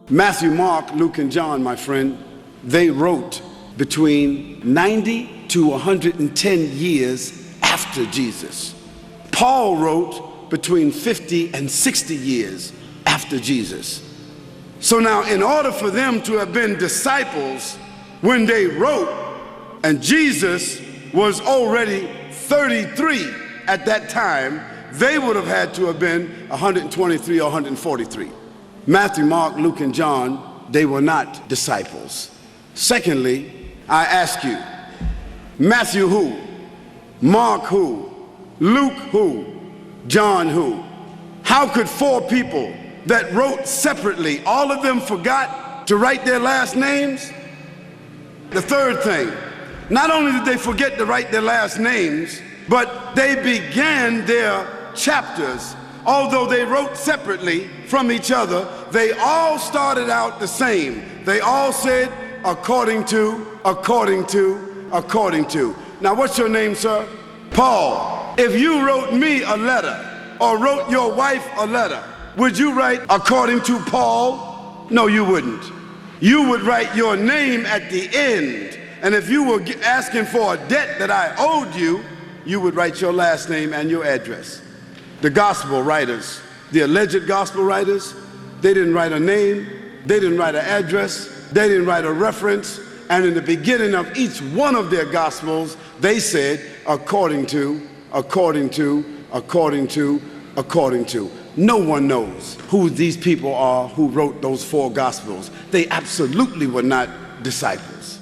Matthew, Mark, Luke, and John, my friend, they wrote between 90 to 110 years after Jesus. Paul wrote between 50 and 60 years after Jesus. So now, in order for them to have been disciples when they wrote, and Jesus was already 33 at that time, they would have had to have been 123 or 143. Matthew, Mark, Luke, and John, they were not disciples. Secondly, I ask you, Matthew who? Mark who? Luke who? John who? How could four people that wrote separately, all of them forgot to write their last names? The third thing, not only did they forget to write their last names, but they began their chapters. Although they wrote separately from each other, they all started out the same. They all said, according to, according to, according to. Now, what's your name, sir? Paul. If you wrote me a letter or wrote your wife a letter, would you write according to Paul? No, you wouldn't. You would write your name at the end. And if you were asking for a debt that I owed you, you would write your last name and your address. The gospel writers, the alleged gospel writers, they didn't write a name, they didn't write an address, they didn't write a reference, and in the beginning of each one of their gospels, they said, according to, according to, according to, according to. No one knows who these people are who wrote those four gospels. They absolutely were not disciples.